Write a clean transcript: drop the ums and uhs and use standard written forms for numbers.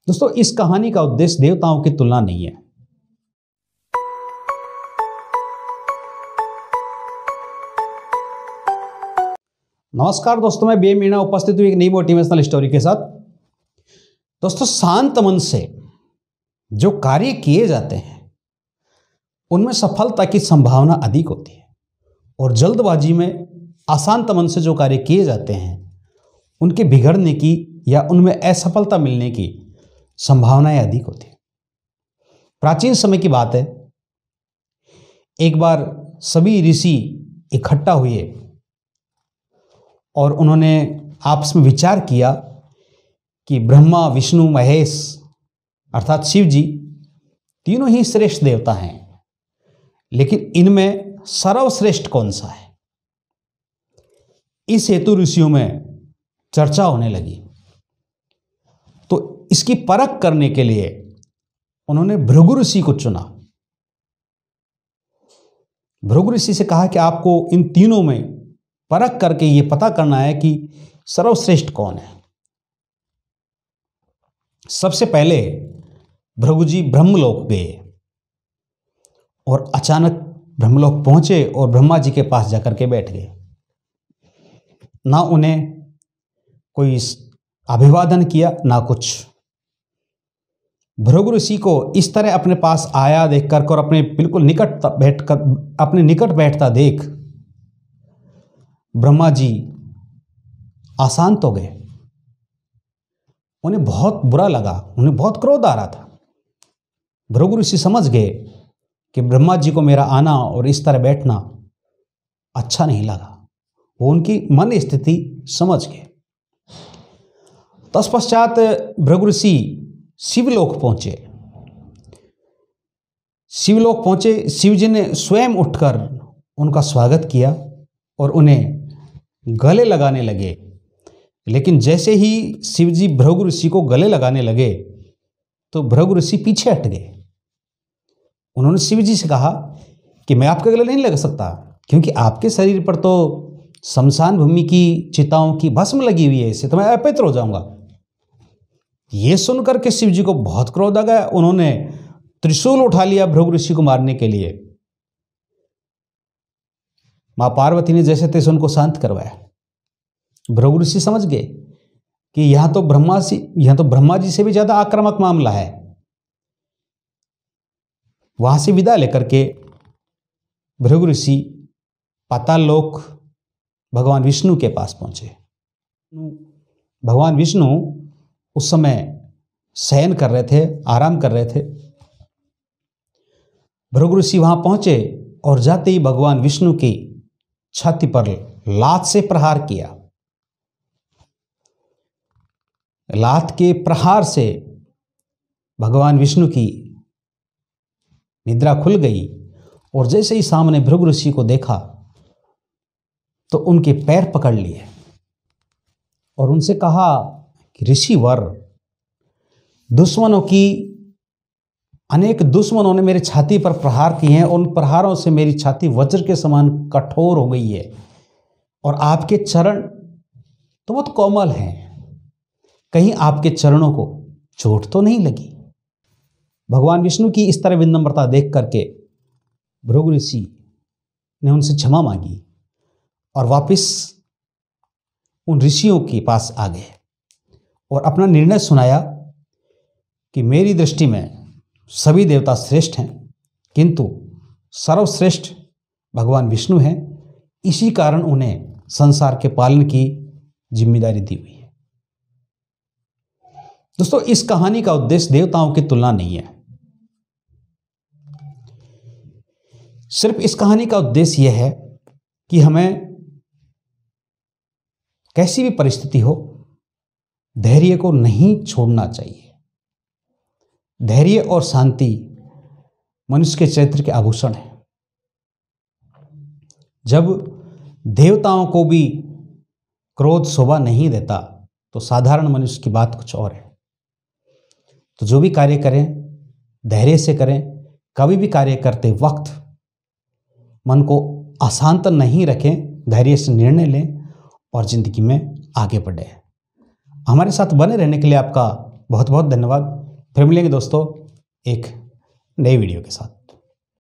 दोस्तों, इस कहानी का उद्देश्य देवताओं की तुलना नहीं है। नमस्कार दोस्तों, मैं बी मीणा उपस्थित हूं एक नई मोटिवेशनल स्टोरी के साथ। दोस्तों, शांत मन से जो कार्य किए जाते हैं उनमें सफलता की संभावना अधिक होती है, और जल्दबाजी में अशांत मन से जो कार्य किए जाते हैं उनके बिगड़ने की या उनमें असफलता मिलने की संभावनाएं अधिक होती है। प्राचीन समय की बात है, एक बार सभी ऋषि इकट्ठा हुए और उन्होंने आपस में विचार किया कि ब्रह्मा, विष्णु, महेश अर्थात शिव जी तीनों ही श्रेष्ठ देवता हैं, लेकिन इनमें सर्वश्रेष्ठ कौन सा है। इस हेतु ऋषियों में चर्चा होने लगी। तो इसकी परख करने के लिए उन्होंने भृगु ऋषि को चुना। भृगु ऋषि से कहा कि आपको इन तीनों में परख करके ये पता करना है कि सर्वश्रेष्ठ कौन है। सबसे पहले भृगु जी ब्रह्मलोक गए और अचानक ब्रह्मलोक पहुंचे और ब्रह्मा जी के पास जाकर के बैठ गए। ना उन्हें कोई अभिवादन किया ना कुछ। भृगु ऋषि को इस तरह अपने पास आया देखकर और अपने बिल्कुल निकट बैठता देख ब्रह्मा जी अशांत हो गए। उन्हें बहुत बुरा लगा, उन्हें बहुत क्रोध आ रहा था। भृगु ऋषि समझ गए कि ब्रह्मा जी को मेरा आना और इस तरह बैठना अच्छा नहीं लगा। वो उनकी मन स्थिति समझ गए। तत्पश्चात भृगु ऋषि शिवलोक पहुंचे। शिवलोक पहुंचे, शिव जी ने स्वयं उठकर उनका स्वागत किया और उन्हें गले लगाने लगे। लेकिन जैसे ही शिव जी भृगु ऋषि को गले लगाने लगे तो भृगु ऋषि पीछे हट गए। उन्होंने शिव जी से कहा कि मैं आपके गले नहीं लग सकता, क्योंकि आपके शरीर पर तो शमशान भूमि की चिताओं की भस्म लगी हुई है, इससे तो मैं अपवित्र हो जाऊंगा। ये सुनकर के शिव जी को बहुत क्रोध आ गया। उन्होंने त्रिशूल उठा लिया भृगु ऋषि को मारने के लिए। मां पार्वती ने जैसे तैसे उनको शांत करवाया। भृगु ऋषि समझ गए कि यहां तो ब्रह्मा जी से भी ज्यादा आक्रामक मामला है। वहां से विदा लेकर के भृगु ऋषि पाताल लोक भगवान विष्णु के पास पहुंचे। भगवान विष्णु उस समय शयन कर रहे थे, आराम कर रहे थे। भृगु ऋषि वहां पहुंचे और जाते ही भगवान विष्णु की छाती पर लात से प्रहार किया। लात के प्रहार से भगवान विष्णु की निद्रा खुल गई और जैसे ही सामने भृगु ऋषि को देखा तो उनके पैर पकड़ लिए और उनसे कहा कि ऋषिवर, अनेक दुश्मनों ने मेरी छाती पर प्रहार किए हैं। उन प्रहारों से मेरी छाती वज्र के समान कठोर हो गई है और आपके चरण तो बहुत कोमल हैं, कहीं आपके चरणों को चोट तो नहीं लगी। भगवान विष्णु की इस तरह विनम्रता देख करके भृगु ऋषि ने उनसे क्षमा मांगी और वापस उन ऋषियों के पास आ गए और अपना निर्णय सुनाया कि मेरी दृष्टि में सभी देवता श्रेष्ठ हैं, किंतु सर्वश्रेष्ठ भगवान विष्णु हैं। इसी कारण उन्हें संसार के पालन की जिम्मेदारी दी हुई है। दोस्तों, इस कहानी का उद्देश्य देवताओं की तुलना नहीं है। सिर्फ इस कहानी का उद्देश्य यह है कि हमें कैसी भी परिस्थिति हो, धैर्य को नहीं छोड़ना चाहिए। धैर्य और शांति मनुष्य के चरित्र के आभूषण है। जब देवताओं को भी क्रोध शोभा नहीं देता तो साधारण मनुष्य की बात कुछ और है। तो जो भी कार्य करें धैर्य से करें। कभी भी कार्य करते वक्त मन को अशांत नहीं रखें, धैर्य से निर्णय लें और जिंदगी में आगे बढ़ें। हमारे साथ बने रहने के लिए आपका बहुत बहुत धन्यवाद। फिर मिलेंगे दोस्तों एक नई वीडियो के साथ।